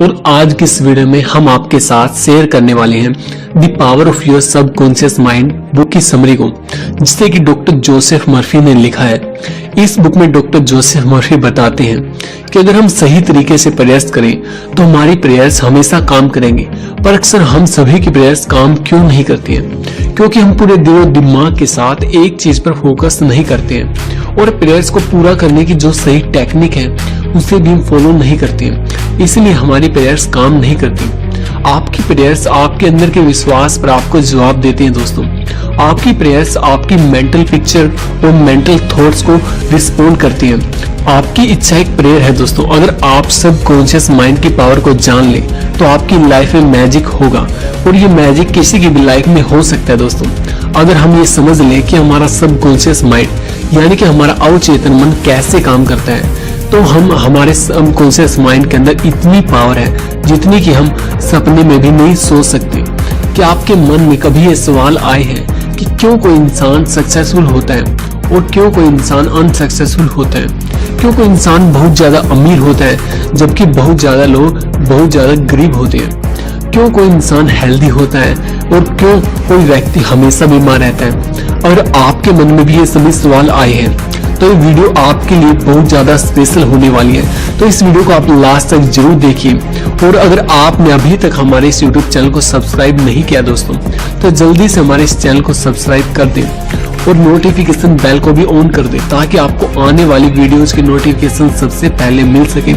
और आज की इस वीडियो में हम आपके साथ शेयर करने वाले हैं the power of your subconscious mind book की समरी को, जिसे कि डॉक्टर जोसेफ मर्फी ने लिखा है। इस बुक में डॉक्टर जोसेफ मर्फी बताते हैं कि अगर हम सही तरीके से प्रयास करें तो हमारी प्रेयर्स हमेशा काम करेंगे, पर अक्सर हम सभी की प्रेयर्स काम क्यों नहीं करती हैं? क्योंकि हम पूरे दिलो दिमाग के साथ एक चीज पर फोकस नहीं करते हैं और प्रेयर्स को पूरा करने की जो सही टेक्निक है उसे भी हम फॉलो नहीं करते हैं, इसलिए हमारी प्रेयर्स काम नहीं करती। आपकी प्रेयर्स आपके अंदर के विश्वास पर आपको जवाब देते हैं दोस्तों। आपकी प्रेयर्स आपकी मेंटल पिक्चर और मेंटल थॉट्स को रिस्पोंड करती हैं। आपकी इच्छा एक प्रेयर है दोस्तों। अगर आप सबकॉन्शियस माइंड की पावर को जान ले तो आपकी लाइफ में मैजिक होगा, और ये मैजिक किसी की भी लाइफ में हो सकता है दोस्तों। अगर हम ये समझ लें कि हमारा सबकॉन्शियस माइंड यानी कि हमारा अवचेतन मन कैसे काम करता है, तो हम हमारे सबकॉन्शियस माइंड के अंदर इतनी पावर है जितनी कि हम सपने में भी नहीं सोच सकते। क्या आपके मन में कभी ये सवाल आए हैं कि क्यों कोई इंसान सक्सेसफुल होता है और क्यों कोई इंसान अनसक्सेसफुल होता है? क्यों कोई इंसान बहुत ज्यादा अमीर होता है जबकि बहुत ज्यादा लोग बहुत ज्यादा गरीब होते हैं? क्यों कोई इंसान हेल्दी होता है और क्यों कोई व्यक्ति हमेशा बीमार रहता है? अगर आपके मन में भी ये सभी सवाल आए हैं तो ये वीडियो आपके लिए बहुत ज्यादा स्पेशल होने वाली है, तो इस वीडियो को आप लास्ट तक जरूर देखिए। और अगर आपने अभी तक हमारे इस YouTube चैनल को सब्सक्राइब नहीं किया दोस्तों, तो जल्दी से हमारे इस चैनल को सब्सक्राइब कर दें और नोटिफिकेशन बेल को भी ऑन कर दें, ताकि आपको आने वाली वीडियोस की नोटिफिकेशन सबसे पहले मिल सके।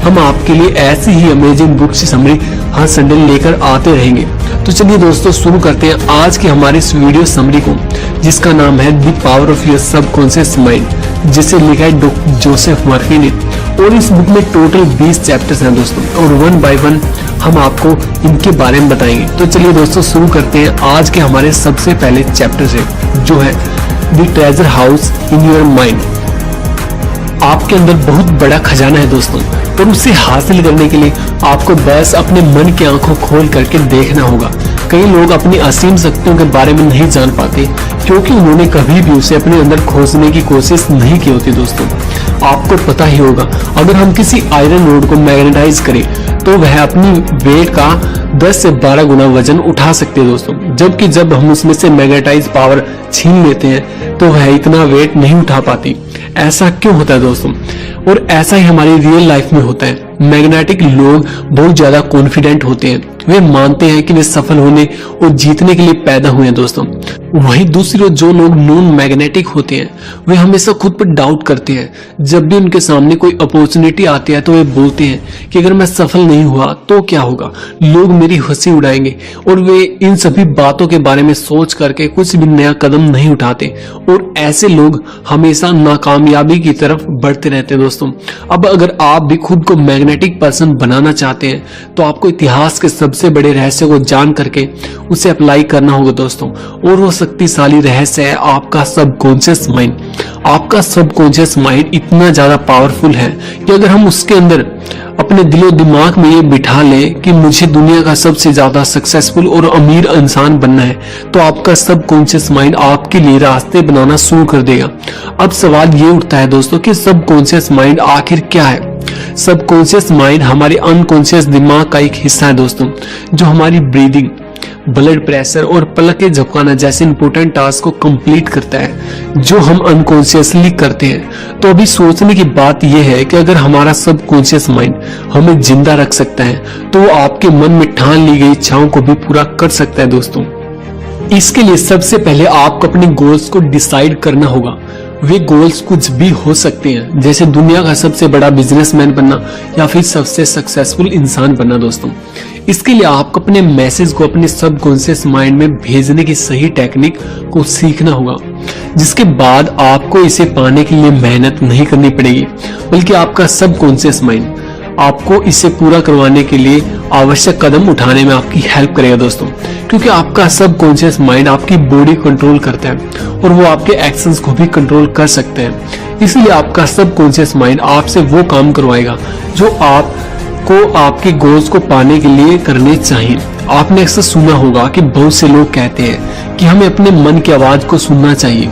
हम आपके लिए ऐसी ही अमेजिंग बुक की समरी हर संडे लेकर आते रहेंगे। तो चलिए दोस्तों शुरू करते हैं आज की हमारी इस वीडियो समरी को, जिसका नाम है the power of your subconscious mind, जिसे लिखा है डॉक्टर जोसेफ मर्फी ने। और इस बुक में टोटल 20 चैप्टर्स हैं दोस्तों, और वन बाय वन हम आपको इनके बारे में बताएंगे। तो चलिए दोस्तों शुरू करते हैं आज के हमारे सबसे पहले चैप्टर से, जो है the treasure house in your mind. आपके अंदर बहुत बड़ा खजाना है दोस्तों, और उसे हासिल करने के लिए आपको बस अपने मन की आंखों खोल करके देखना होगा। कई लोग अपनी असीम शक्तियों के बारे में नहीं जान पाते क्योंकि उन्होंने कभी भी उसे अपने अंदर खोजने की कोशिश नहीं की होती दोस्तों। आपको पता ही होगा, अगर हम किसी आयरन रोड को मैग्नेटाइज करें तो वह अपनी वेट का 10 से 12 गुना वजन उठा सकते हैं दोस्तों, जबकि जब हम उसमें से मैग्नेटाइज पावर छीन लेते हैं तो वह इतना वेट नहीं उठा पाती। ऐसा क्यों होता है दोस्तों? और ऐसा ही हमारी रियल लाइफ में होता है। मैग्नेटिक लोग बहुत ज्यादा कॉन्फिडेंट होते हैं, वे मानते हैं कि वे सफल होने और जीतने के लिए पैदा हुए हैं दोस्तों। वहीं दूसरी ओर जो लोग नॉन मैग्नेटिक होते हैं वे हमेशा खुद पर डाउट करते हैं। जब भी उनके सामने कोई अपॉर्चुनिटी आती है तो वे बोलते हैं कि अगर मैं सफल नहीं हुआ तो क्या होगा, लोग मेरी हंसी उड़ाएंगे, और वे इन सभी बातों के बारे में सोच करके कुछ भी नया कदम नहीं उठाते, और ऐसे लोग हमेशा नाकामयाबी की तरफ बढ़ते रहते हैं दोस्तों। अब अगर आप भी खुद को मैग्नेटिक पर्सन बनाना चाहते हैं तो आपको इतिहास के सबसे बड़े रहस्य को जान करके उसे अप्लाई करना होगा दोस्तों, और वो शक्तिशाली रहस्य है आपका सबकॉन्शियस माइंड। आपका सबकॉन्शियस माइंड इतना ज्यादा पावरफुल है कि अगर हम उसके अंदर अपने दिलो दिमाग में ये बिठा लें कि मुझे दुनिया का सबसे ज्यादा सक्सेसफुल और अमीर इंसान बनना है, तो आपका सबकॉन्शियस माइंड आपके लिए रास्ते बनाना शुरू कर देगा। अब सवाल ये उठता है दोस्तों कि सबकॉन्शियस माइंड आखिर क्या है? सबकॉन्शियस माइंड हमारे अनकॉन्शियस दिमाग का एक हिस्सा है दोस्तों, जो हमारी ब्रीदिंग, ब्लड प्रेशर और पलकें झपकाना जैसे इंपॉर्टेंट टास्क को कंप्लीट करता है, जो हम अनकॉन्शियसली करते हैं। तो अभी सोचने की बात यह है कि अगर हमारा सबकॉन्शियस माइंड हमें जिंदा रख सकता है तो वो आपके मन में ठान ली गई इच्छाओं को भी पूरा कर सकता है दोस्तों। इसके लिए सबसे पहले आपको अपने गोल्स को डिसाइड करना होगा। वे गोल्स कुछ भी हो सकते हैं, जैसे दुनिया का सबसे बड़ा बिजनेसमैन बनना या फिर सबसे सक्सेसफुल इंसान बनना दोस्तों। इसके लिए आपको अपने मैसेज को अपने सबकॉन्शियस माइंड में भेजने की सही टेक्निक को सीखना होगा, जिसके बाद आपको इसे पाने के लिए मेहनत नहीं करनी पड़ेगी, बल्कि आपका सबकॉन्शियस माइंड आपको इसे पूरा करवाने के लिए आवश्यक कदम उठाने में आपकी हेल्प करेगा दोस्तों। क्योंकि आपका सबकॉन्शियस माइंड आपकी बॉडी कंट्रोल करता है और वो आपके एक्शंस को भी कंट्रोल कर सकते हैं। इसलिए आपका सबकॉन्शियस माइंड आपसे वो काम करवाएगा जो आपको आपके गोल्स को पाने के लिए करने चाहिए। आपने अक्सर सुना होगा कि बहुत से लोग कहते हैं कि हमें अपने मन की आवाज को सुनना चाहिए।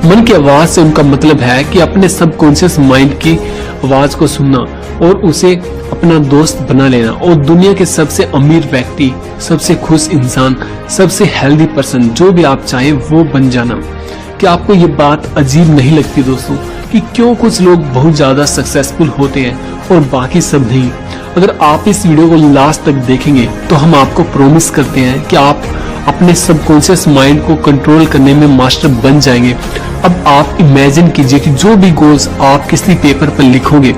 मन की आवाज से उनका मतलब है कि अपने सबकॉन्शियस माइंड की आवाज को सुनना। और उसे अपना दोस्त बना लेना और दुनिया के सबसे अमीर व्यक्ति, सबसे खुश इंसान, सबसे हेल्दी पर्सन जो भी आप चाहें वो बन जाना। क्या आपको ये बात अजीब नहीं लगती दोस्तों कि क्यों कुछ लोग बहुत ज्यादा सक्सेसफुल होते हैं और बाकी सब नहीं? अगर आप इस वीडियो को लास्ट तक देखेंगे तो हम आपको प्रॉमिस करते हैं कि आप अपने सबकॉन्शियस माइंड को कंट्रोल करने में मास्टर बन जाएंगे। अब आप इमेजिन कीजिए कि जो भी गोल्स आप किसी पेपर पर लिखोगे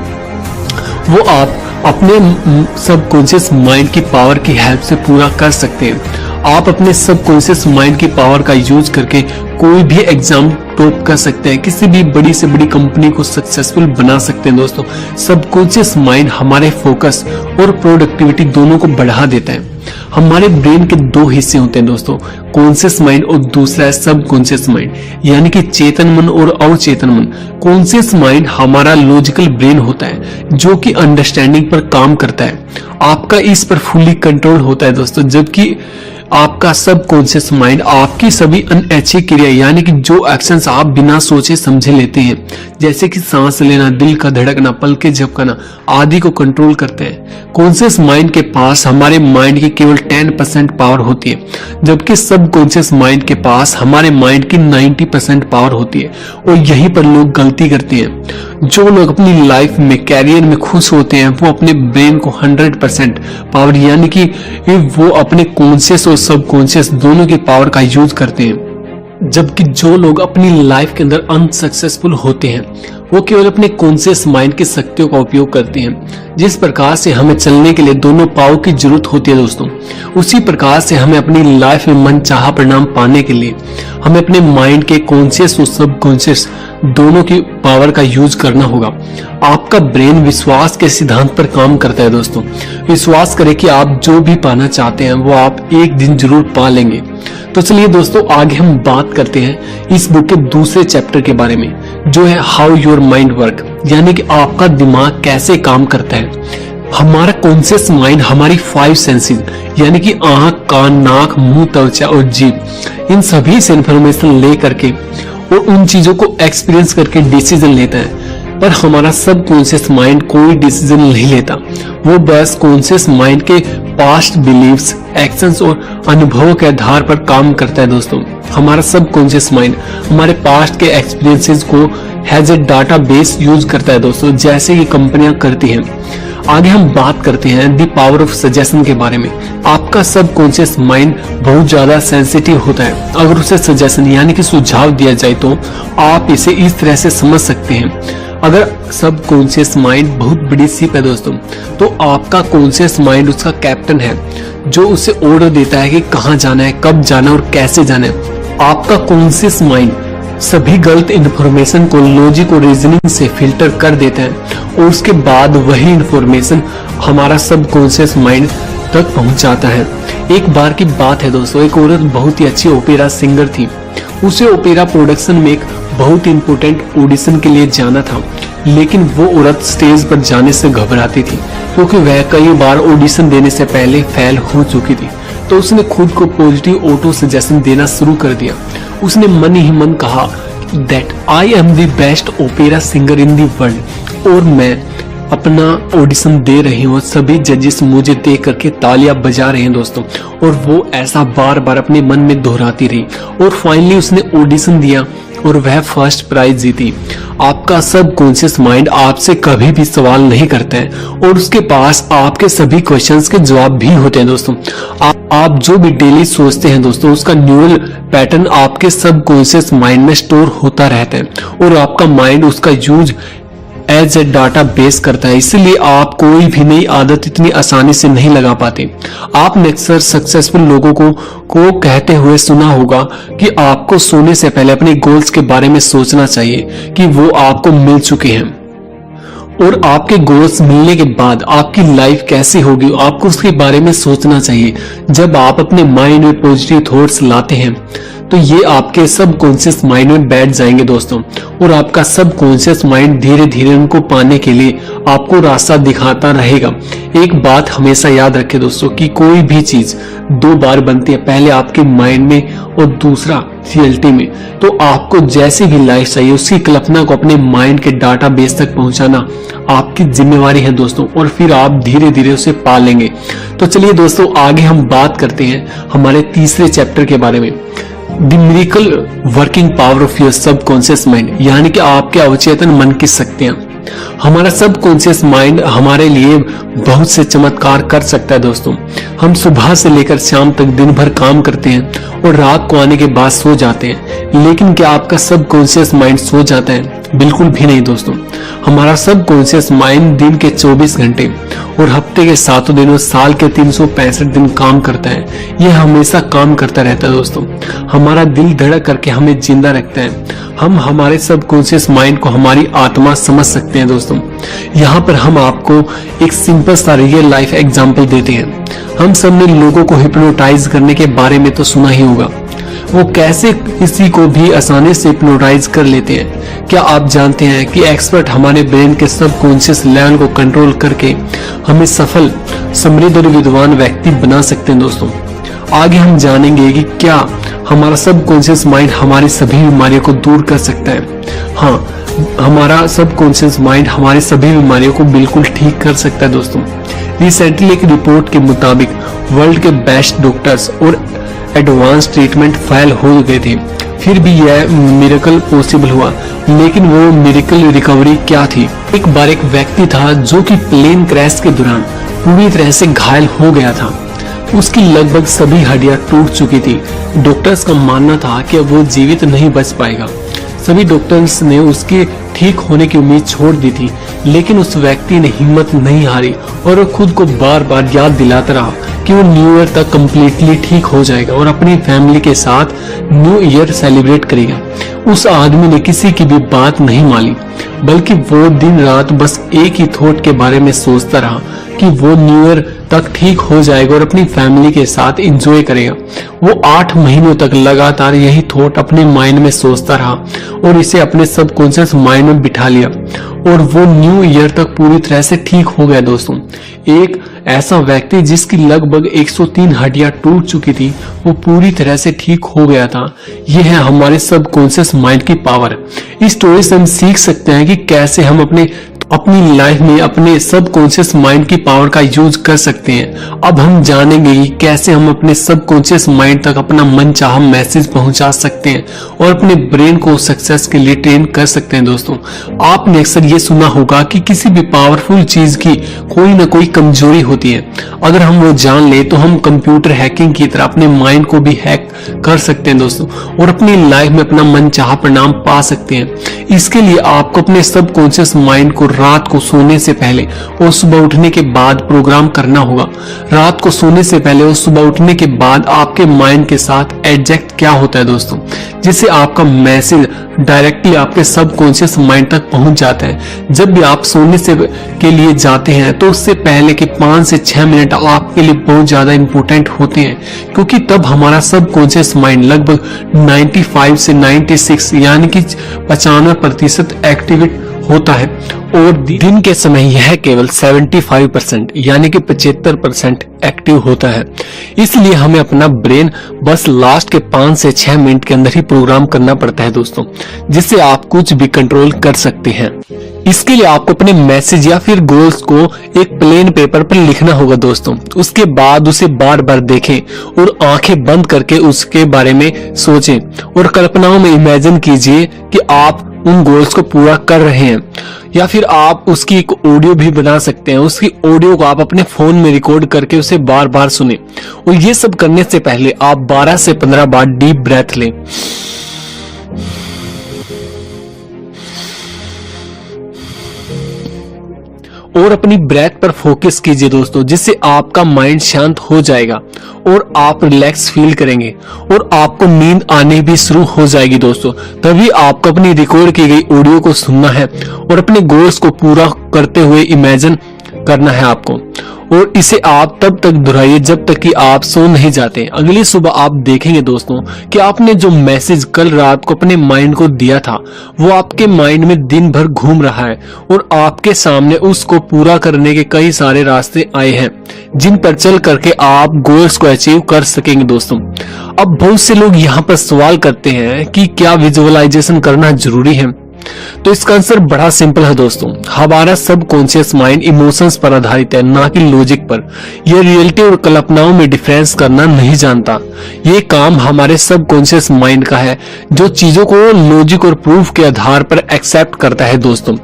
वो आप अपने सबकॉन्शियस माइंड की पावर की हेल्प से पूरा कर सकते हैं। आप अपने सबकॉन्शियस माइंड की पावर का यूज करके कोई भी एग्जाम टॉप कर सकते हैं, किसी भी बड़ी से बड़ी कंपनी को सक्सेसफुल बना सकते हैं दोस्तों। सबकॉन्शियस माइंड हमारे फोकस और प्रोडक्टिविटी दोनों को बढ़ा देता है। हमारे ब्रेन के दो हिस्से होते हैं दोस्तों, कॉन्शियस माइंड और दूसरा है सबकॉन्शियस माइंड, यानी कि चेतन मन और अवचेतन मन। कॉन्शियस माइंड हमारा लॉजिकल ब्रेन होता है जो कि अंडरस्टैंडिंग पर काम करता है, आपका इस पर फुल्ली कंट्रोल होता है दोस्तों। जबकि आपका सबकॉन्शियस माइंड आपकी सभी अनैच्छिक क्रिया यानी कि जो एक्शंस आप बिना सोचे समझे लेते हैं, जैसे कि सांस लेना, दिल का धड़कना, पलकें झपकना आदि को कंट्रोल करते हैं। कॉन्शियस माइंड के पास हमारे माइंड की केवल 10% पावर होती है, जबकि सबकॉन्शियस माइंड के पास हमारे माइंड की 90% पावर होती है। और यहीं पर लोग गलती करते हैं। जो लोग अपनी लाइफ में, कैरियर में खुश होते हैं वो अपने ब्रेन को 100% पावर यानी कि वो अपने कॉन्शियस और सबकॉन्शियस दोनों की पावर का यूज करते हैं। जबकि जो लोग अपनी लाइफ के अंदर अनसक्सेसफुल होते हैं वो केवल अपने कॉन्शियस माइंड की शक्तियों का उपयोग करते हैं। जिस प्रकार से हमें चलने के लिए दोनों पाँव की जरूरत होती है दोस्तों, उसी प्रकार से हमें अपनी लाइफ में मनचाहा परिणाम पाने के लिए हमें अपने माइंड के कॉन्शियस और सबकॉन्शियस दोनों की पावर का यूज करना होगा। आपका ब्रेन विश्वास के सिद्धांत पर काम करता है दोस्तों। विश्वास करें कि आप जो भी पाना चाहते हैं वो आप एक दिन जरूर पा लेंगे। तो चलिए दोस्तों आगे हम बात करते हैं इस बुक के दूसरे चैप्टर के बारे में, जो है हाउ योर माइंड वर्क, यानी कि आपका दिमाग कैसे काम करता है। हमारा कॉन्शियस माइंड हमारी 5 सेंसेस यानी कि आंख, कान, नाक, मुंह, त्वचा और जीभ, इन सभी से इंफॉर्मेशन ले करके और उन चीजों को एक्सपीरियंस करके डिसीजन लेता है। पर हमारा सबकॉन्शियस माइंड कोई डिसीजन नहीं लेता, वो बस कॉन्शियस माइंड के पास्ट बिलीव्स, एक्शंस और अनुभवों के आधार पर काम करता है दोस्तों। हमारा सबकॉन्शियस माइंड हमारे पास्ट के एक्सपीरियंसेस को has a data base use करता है दोस्तों, जैसे ये कंपनियां करती हैं। आगे हम बात करते हैं द पावर ऑफ सजेशन के बारे में। आपका सबकॉन्शियस माइंड बहुत ज्यादा सेंसिटिव होता है। अगर उसे सजेशन यानी कि सुझाव दिया जाए तो आप इसे इस तरह से समझ सकते हैं। अगर सबकॉन्शियस माइंड बहुत बड़ी शिप है दोस्तों, तो आपका कॉन्शियस माइंड उसका कैप्टन है जो उसे ऑर्डर देता है कि कहाँ जाना है, कब जाना है और कैसे जाना है। आपका कॉन्शियस माइंड सभी गलत इंफॉर्मेशन को लॉजिक और रीजनिंग से फिल्टर कर देता है और उसके बाद वही इंफॉर्मेशन हमारा सबकॉन्शियस माइंड तक पहुंचाता है। एक बार की बात है दोस्तों, एक औरत बहुत ही अच्छी ओपेरा सिंगर थी। उसे ओपेरा प्रोडक्शन में एक बहुत इंपॉर्टेंट ऑडिशन के लिए जाना था, लेकिन वो औरत स्टेज पर जाने से घबराती थी क्योंकि वह कई बार ऑडिशन देने से पहले फेल हो चुकी थी। तो उसने खुद को पॉजिटिव ऑटो सजेशन देना शुरू कर दिया। उसने मन ही मन कहा that I am the best opera singer in the world, और मैं अपना ऑडिशन दे रही हूँ, सभी जजेस मुझे देख करके तालियां बजा रहे हैं दोस्तों। और वो ऐसा बार बार अपने मन में दोहराती रही और फाइनली उसने ऑडिशन दिया और वह फर्स्ट प्राइज जीती। आपका सबकॉन्शियस माइंड आपसे कभी भी सवाल नहीं करता है और उसके पास आपके सभी क्वेश्चंस के जवाब भी होते हैं दोस्तों। आप जो भी डेली सोचते हैं दोस्तों, उसका न्यूरल पैटर्न आपके सबकॉन्शियस माइंड में स्टोर होता रहता है और आपका माइंड उसका use as a database करता है। इसलिए आप कोई भी नई आदत इतनी आसानी से नहीं लगा पाते। आपने अक्सर सक्सेसफुल लोगों को कहते हुए सुना होगा कि आपको सोने से पहले अपने गोल्स के बारे में सोचना चाहिए कि वो आपको मिल चुके हैं, और आपके गोल्स मिलने के बाद आपकी लाइफ कैसी होगी आपको उसके बारे में सोचना चाहिए। जब आप अपने माइंड में पॉजिटिव थॉट्स लाते हैं तो ये आपके सबकॉन्शियस माइंड में बैठ जाएंगे दोस्तों, और आपका सबकॉन्शियस माइंड धीरे धीरे उनको पाने के लिए आपको रास्ता दिखाता रहेगा। एक बात हमेशा याद रखें दोस्तों कि कोई भी चीज दो बार बनती है, पहले आपके माइंड में और दूसरा रियलिटी में। तो आपको जैसी भी लाइफ चाहिए उसकी कल्पना को अपने माइंड के डाटाबेस तक पहुंचाना आपकी जिम्मेवारी है दोस्तों, और फिर आप धीरे धीरे उसे पा लेंगे। तो चलिए दोस्तों, आगे हम बात करते हैं हमारे तीसरे चैप्टर के बारे में, the miracle working power of your subconscious mind, यानी कि आपके अवचेतन मन की शक्तियां। हमारा सबकॉन्शियस माइंड हमारे लिए बहुत से चमत्कार कर सकता है दोस्तों। हम सुबह से लेकर शाम तक दिन भर काम करते हैं और रात को आने के बाद सो जाते हैं, लेकिन क्या आपका सबकॉन्शियस माइंड सो जाता है? बिल्कुल भी नहीं दोस्तों। हमारा सबकॉन्शियस माइंड दिन के 24 घंटे और हफ्ते के 7 दिनों, साल के 365 दिन काम करता है। यह हमेशा काम करता रहता है दोस्तों। हमारा दिल धड़क करके हमें जिंदा रखता है। हम हमारे सबकॉन्शियस माइंड को हमारी आत्मा समझ सकते हैं दोस्तों। यहाँ पर हम आपको एक सिंपल सा रियल लाइफ एग्जाम्पल देते हैं। हम सब ने लोगों को हिप्नोटाइज करने के बारे में तो सुना ही होगा, वो कैसे किसी को भी आसानी से हिप्नोटाइज कर लेते हैं। क्या आप जानते हैं कि एक्सपर्ट हमारे ब्रेन के सबकॉन्शियस लेवल को कंट्रोल करके हमें सफल, समृद्ध और विद्वान व्यक्ति बना सकते हैं दोस्तों। आगे हम जानेंगे कि क्या हमारा सबकॉन्शियस माइंड हमारी सभी बीमारियों को दूर कर सकता है। हाँ, हमारा सबकॉन्शियस माइंड हमारी सभी बीमारियों को बिल्कुल ठीक कर सकता है दोस्तों। रिसेंटली एक रिपोर्ट के मुताबिक वर्ल्ड के बेस्ट डॉक्टर्स और एडवांस ट्रीटमेंट फेल हो गए थे, फिर भी यह मिरेकल पॉसिबल हुआ। लेकिन वो मिरेकल रिकवरी क्या थी? एक बार एक व्यक्ति था जो कि प्लेन क्रैश के दौरान पूरी तरह से घायल हो गया था। उसकी लगभग सभी हड्डियां टूट चुकी थी। डॉक्टर्स का मानना था कि वो जीवित नहीं बच पाएगा। सभी डॉक्टर्स ने उसके ठीक होने की उम्मीद छोड़ दी थी, लेकिन उस व्यक्ति ने हिम्मत नहीं हारी और वो खुद को बार बार याद दिलाता रहा कि वो न्यू ईयर तक कंप्लीटली ठीक हो जाएगा और अपनी फैमिली के साथ न्यू ईयर सेलिब्रेट करेगा। उस आदमी ने किसी की भी बात नहीं मानी, बल्कि वो दिन रात बस एक ही थॉट के बारे में सोचता रहा कि वो न्यू ईयर तक ठीक हो जाएगा और अपनी फैमिली के साथ एंजॉय करेगा। वो 8 महीनों तक लगातार यही थॉट अपने माइंड में सोचता रहा और इसे अपने सबकॉन्शियस माइंड में बिठा लिया, और वो न्यू ईयर तक पूरी तरह से ठीक हो गया दोस्तों। एक ऐसा व्यक्ति जिसकी लगभग 103 हड्डियां टूट चुकी थी, वो पूरी तरह से ठीक हो गया था। यह है हमारे सबकॉन्शियस माइंड की पावर। इस स्टोरी से हम सीख सकते हैं कि कैसे हम अपनी लाइफ में अपने सबकॉन्शियस माइंड की पावर का यूज कर सकते हैं। अब हम जानेंगे कि कैसे हम अपने सबकॉन्शियस माइंड तक अपना मनचाहा मैसेज पहुंचा सकते हैं और अपने ब्रेन को सक्सेस के लिए ट्रेन कर सकते हैं दोस्तों। आपने अक्सर ये सुना होगा कि किसी भी पावरफुल चीज की कोई ना कोई कमजोरी होती है। अगर हम वो जान ले तो हम कंप्यूटर हैकिंग की तरह अपने माइंड को भी हैक कर सकते हैं दोस्तों, और अपनी लाइफ में अपना मनचाहा परिणाम पा सकते हैं। इसके लिए आपको अपने सबकॉन्शियस माइंड को रात को सोने से पहले और सुबह उठने के बाद प्रोग्राम करना होगा। रात को सोने से पहले और सुबह उठने के बाद आपके माइंड के साथ एडजस्ट क्या होता है दोस्तों, जिससे आपका मैसेज डायरेक्टली आपके सबकॉन्शियस माइंड तक पहुंच जाता है। जब भी आप सोने से के लिए जाते हैं तो उससे पहले के 5 से 6 मिनट आपके लिए बहुत ज्यादा इंपॉर्टेंट होते हैं, क्योंकि तब हमारा सबकॉन्शियस माइंड लगभग 95 से 96 यानी कि 95% एक्टिवेट होता है, और दिन के समय यह केवल 75% यानी कि 75% एक्टिव होता है। इसलिए हमें अपना ब्रेन बस लास्ट के 5 से 6 मिनट के अंदर ही प्रोग्राम करना पड़ता है दोस्तों, जिससे आप कुछ भी कंट्रोल कर सकते हैं। इसके लिए आपको अपने मैसेज या फिर गोल्स को एक प्लेन पेपर पर लिखना होगा दोस्तों। उसके बाद उसे बार बार देखें और आंखें बंद करके उसके बारे में सोचें और कल्पनाओं में इमेजिन कीजिए कि आप उन गोल्स को पूरा कर रहे हैं। या फिर आप उसकी एक ऑडियो भी बना सकते हैं। उसकी ऑडियो को आप अपने फोन में रिकॉर्ड करके उसे बार बार सुने, और ये सब करने से पहले आप 12 से 15 बार डीप ब्रेथ लें। और अपनी ब्रेथ पर फोकस कीजिए दोस्तों, जिससे आपका माइंड शांत हो जाएगा और आप रिलैक्स फील करेंगे और आपको नींद आने भी शुरू हो जाएगी दोस्तों। तभी आपको अपनी रिकॉर्ड की गई ऑडियो को सुनना है और अपने गोल्स को पूरा करते हुए इमेजिन करना है आपको। और इसे आप तब तक दोहराइए जब तक कि आप सो नहीं जाते। अगली सुबह आप देखेंगे दोस्तों कि आपने जो मैसेज कल रात को अपने माइंड को दिया था वो आपके माइंड में दिन भर घूम रहा है और आपके सामने उसको पूरा करने के कई सारे रास्ते आए हैं जिन पर चल करके आप गोल्स को अचीव कर सकेंगे दोस्तों। अब बहुत से लोग यहाँ पर सवाल करते हैं कि क्या विजुअलाइजेशन करना जरूरी है? तो इसका आंसर बड़ा सिंपल है दोस्तों। हमारा सबकॉन्शियस माइंड इमोशंस पर आधारित है, ना कि लॉजिक पर। यह रियलिटी और कल्पनाओं में डिफरेंस करना नहीं जानता। ये काम हमारे सबकॉन्शियस माइंड का है जो चीजों को लॉजिक और प्रूफ के आधार पर एक्सेप्ट करता है दोस्तों।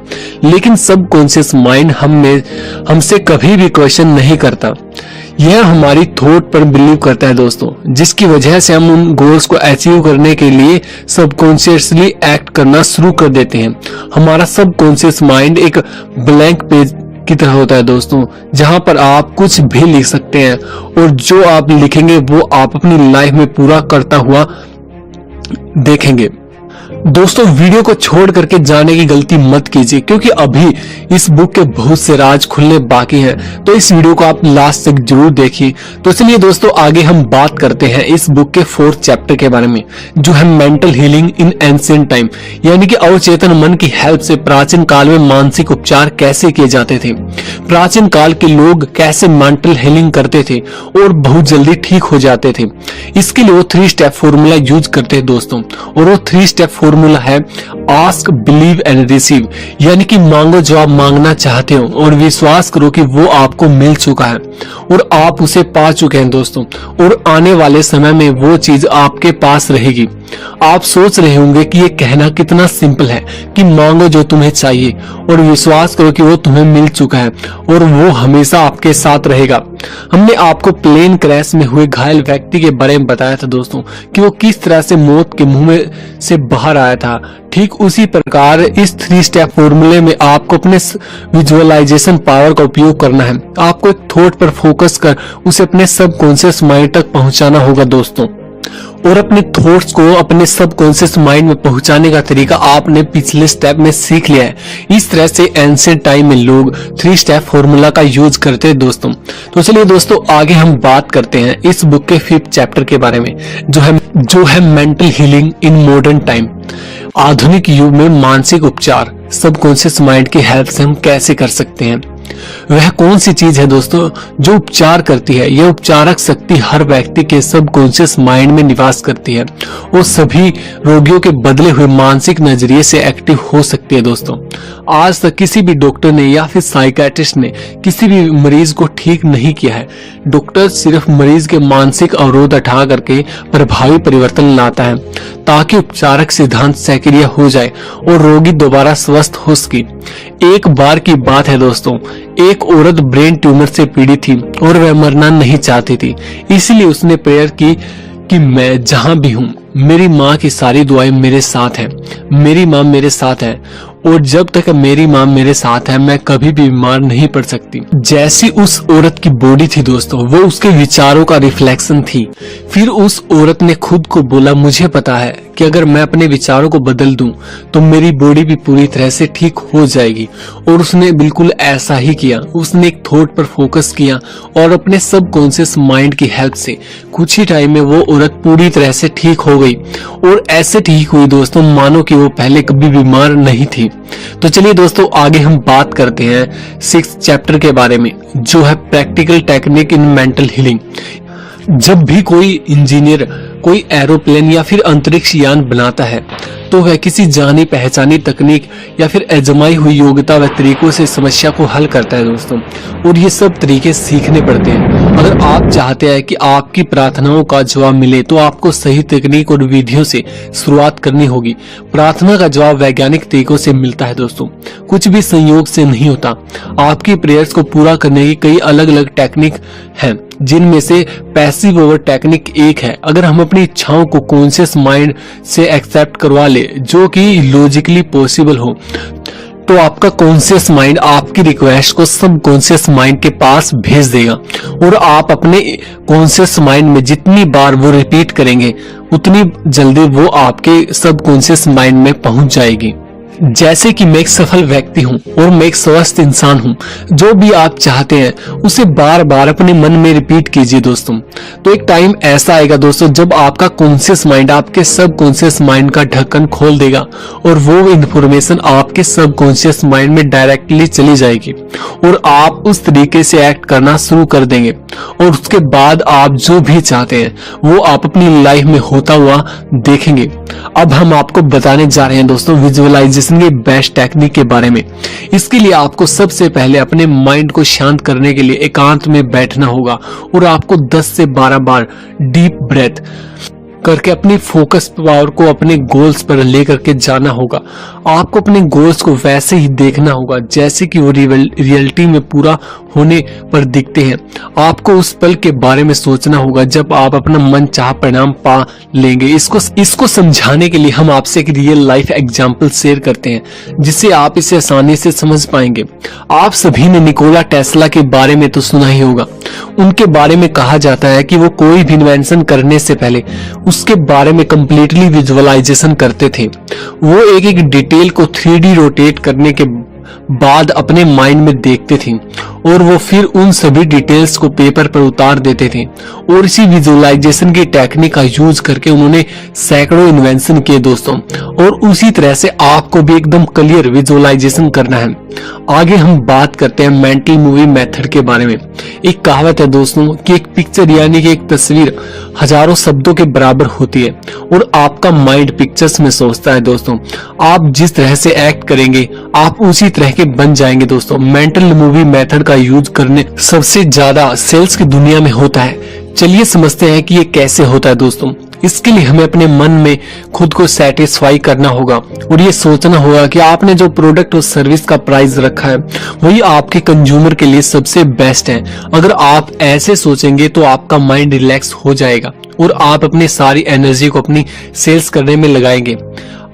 लेकिन सबकॉन्शियस माइंड हमसे कभी भी क्वेश्चन नहीं करता। यह हमारी थॉट पर बिलीव करता है दोस्तों, जिसकी वजह से हम उन गोल्स को अचीव करने के लिए सबकॉन्शियसली एक्ट करना शुरू कर देते हैं। हमारा सबकॉन्शियस माइंड एक ब्लैंक पेज की तरह होता है दोस्तों, जहां पर आप कुछ भी लिख सकते हैं और जो आप लिखेंगे वो आप अपनी लाइफ में पूरा करता हुआ देखेंगे। दोस्तों वीडियो को छोड़ करके जाने की गलती मत कीजिए, क्योंकि अभी इस बुक के बहुत से राज खुलने बाकी हैं। तो इस वीडियो को आप लास्ट तक जरूर देखिए। तो चलिए दोस्तों आगे हम बात करते हैं इस बुक के 4th चैप्टर के बारे में, जो है mental healing in ancient time, यानी कि अवचेतन मन की हेल्प से प्राचीन काल में मानसिक उपचार कैसे किए जाते थे। प्राचीन काल के लोग कैसे मेंटल हीलिंग करते थे और बहुत जल्दी ठीक हो जाते थे। इसके लिए वो 3 स्टेप फॉर्मूला यूज करते हैं दोस्तों, और वो 3 स्टेप फॉर्मूला है आस्क, बिलीव एंड रिसीव, यानी कि मांगो जो आप मांगना चाहते हो और विश्वास करो कि वो आपको मिल चुका है और आप उसे पा चुके हैं दोस्तों, और आने वाले समय में वो चीज आपके पास रहेगी। आप सोच रहे होंगे कि ये कहना कितना सिंपल है कि मांगो जो तुम्हें चाहिए और विश्वास करो कि वो तुम्हें मिल चुका है और वो हमेशा आपके साथ रहेगा। हमने आपको प्लेन क्रैश में हुए घायल व्यक्ति के बारे में बताया था दोस्तों कि वो किस तरह से मौत के मुंह में से बाहर आया था। ठीक उसी प्रकार इस 3 स्टेप फॉर्मूले में आपको अपने विजुअलाइजेशन पावर का उपयोग करना है। आपको एक थॉट पर फोकस कर उसे अपने सबकॉन्शियस माइंड तक पहुंचाना होगा दोस्तों, और अपने थॉट्स को अपने सबकॉन्शियस माइंड में पहुंचाने का तरीका आपने पिछले स्टेप में सीख लिया है। इस तरह से एंशिएंट टाइम में लोग 3 स्टेप फॉर्मूला का यूज करते हैं दोस्तों। तो चलिए दोस्तों आगे हम बात करते हैं इस बुक के 5th चैप्टर के बारे में, जो है mental healing in modern time. आधुनिक युग में मानसिक उपचार सबकॉन्शियस माइंड की हेल्प से हम कैसे कर सकते हैं। वह कौन सी चीज है दोस्तों जो उपचार करती है? यह उपचारक शक्ति हर व्यक्ति के सबकॉन्शियस माइंड में निवास करती है और सभी रोगियों के बदले हुए मानसिक नजरिए से एक्टिव हो सकती है दोस्तों। आज तक किसी भी डॉक्टर ने या फिर साइकियाट्रिस्ट ने किसी भी मरीज को ठीक नहीं किया है। डॉक्टर सिर्फ मरीज के मानसिक अवरोध हटा करके प्रभावी परिवर्तन लाता है ताकि उपचारक सिद्धांत सक्रिय हो जाए और रोगी दोबारा स्वस्थ हो सके। एक बार की बात है दोस्तों, एक औरत ब्रेन ट्यूमर से पीड़ित थी और वह मरना नहीं चाहती थी, इसलिए उसने प्रेयर की कि मैं जहां भी हूं मेरी माँ की सारी दुआएं मेरे साथ हैं, मेरी माँ मेरे साथ है और जब तक मेरी माँ मेरे साथ है मैं कभी भी बीमार नहीं पड़ सकती। जैसी उस औरत की बॉडी थी दोस्तों, वो उसके विचारों का रिफ्लेक्शन थी। फिर उस औरत ने खुद को बोला, मुझे पता है कि अगर मैं अपने विचारों को बदल दूं तो मेरी बॉडी भी पूरी तरह से ठीक हो जाएगी। और उसने बिल्कुल ऐसा ही किया। उसने एक थॉट पर फोकस किया और अपने सबकॉन्शियस माइंड की हेल्प से कुछ ही टाइम में वो औरत पूरी तरह से ठीक हो गई और ऐसे ठीक हुई दोस्तों मानो कि वो पहले कभी बीमार नहीं थी। तो चलिए दोस्तों आगे हम बात करते हैं 6th चैप्टर के बारे में, जो है practical technique in mental healing. जब भी कोई इंजीनियर कोई एरोप्लेन या फिर अंतरिक्ष यान बनाता है तो वह किसी जानी पहचानी तकनीक या फिर आजमाई हुई योग्यता व तरीकों से समस्या को हल करता है दोस्तों, और ये सब तरीके सीखने पड़ते हैं। अगर आप चाहते हैं कि आपकी प्रार्थनाओं का जवाब मिले तो आपको सही तकनीक और विधियों से शुरुआत करनी होगी। प्रार्थना का जवाब वैज्ञानिक तरीकों से मिलता है दोस्तों, कुछ भी संयोग से नहीं होता। आपकी प्रेयर्स को पूरा करने की कई अलग अलग टेक्निक हैं, जिनमें से पैसिव ओवर टेक्निक एक है। अगर हम अपनी इच्छाओं को कॉन्शियस माइंड से एक्सेप्ट करवा ले, जो कि लॉजिकली पॉसिबल हो, तो आपका कॉन्शियस माइंड आपकी रिक्वेस्ट को सब कॉन्शियस माइंड के पास भेज देगा और आप अपने कॉन्शियस माइंड में जितनी बार वो रिपीट करेंगे उतनी जल्दी वो आपके सब कॉन्शियस माइंड में पहुंच जाएगी। जैसे कि मैं एक सफल व्यक्ति हूँ और मैं एक स्वस्थ इंसान हूँ। जो भी आप चाहते हैं उसे बार बार अपने मन में रिपीट कीजिए दोस्तों। तो एक टाइम ऐसा आएगा दोस्तों जब आपका कॉन्शियस माइंड आपके सब कॉन्शियस माइंड का ढक्कन खोल देगा और वो इंफॉर्मेशन आपके सब कॉन्शियस माइंड में डायरेक्टली चली जाएगी और आप उस तरीके से एक्ट करना शुरू कर देंगे और उसके बाद आप जो भी चाहते हैं वो आप अपनी लाइफ में होता हुआ देखेंगे। अब हम आपको बताने जा रहे हैं दोस्तों विजुअलाइजेशन के बेस्ट टेक्निक के बारे में। इसके लिए आपको सबसे पहले अपने माइंड को शांत करने के लिए एकांत में बैठना होगा और आपको 10 से 12 बार डीप ब्रेथ करके अपनी फोकस पावर को अपने गोल्स पर लेकर के जाना होगा। आपको अपने गोल्स को वैसे ही देखना होगा जैसे कि वो रियलिटी में पूरा होने पर दिखते हैं। आपको उस पल के बारे में सोचना होगा जब आप अपना मन चाह परिणाम पा लेंगे। इसको समझाने के लिए हम आपसे एक रियल लाइफ एग्जांपल शेयर करते हैं जिससे आप इसे आसानी से समझ पाएंगे। आप सभी ने निकोला टेस्ला के बारे में तो सुना ही होगा। उनके बारे में कहा जाता है कि वो कोई भी इन्वेंशन करने से पहले उसके बारे में कंप्लीटली विजुअलाइजेशन करते थे। वो एक एक डिटेल को 3D रोटेट करने के बाद अपने माइंड में देखते थे और वो फिर उन सभी डिटेल्स को पेपर पर उतार देते थे और इसी विजुअलाइजेशन की टेक्निक का यूज करके उन्होंने सैकड़ों इन्वेंशन किए दोस्तों। और उसी तरह से आपको भी एकदम क्लियर विजुअलाइजेशन करना है। आगे हम बात करते हैं मेंटल मूवी मेथड के बारे में। एक कहावत है दोस्तों कि एक पिक्चर यानी कि एक तस्वीर हजारों शब्दों के बराबर होती है और आपका माइंड पिक्चर्स में सोचता है दोस्तों। आप जिस तरह से एक्ट करेंगे आप उसी तरह के बन जाएंगे दोस्तों। मेंटल मूवी मेथड का यूज करने सबसे ज्यादा सेल्स की दुनिया में होता है। चलिए समझते हैं कि ये कैसे होता है दोस्तों। इसके लिए हमें अपने मन में खुद को सेटिस्फाई करना होगा और ये सोचना होगा कि आपने जो प्रोडक्ट और सर्विस का प्राइस रखा है वही आपके कंज्यूमर के लिए सबसे बेस्ट है। अगर आप ऐसे सोचेंगे तो आपका माइंड रिलैक्स हो जाएगा और आप अपनी सारी एनर्जी को अपनी सेल्स करने में लगाएंगे।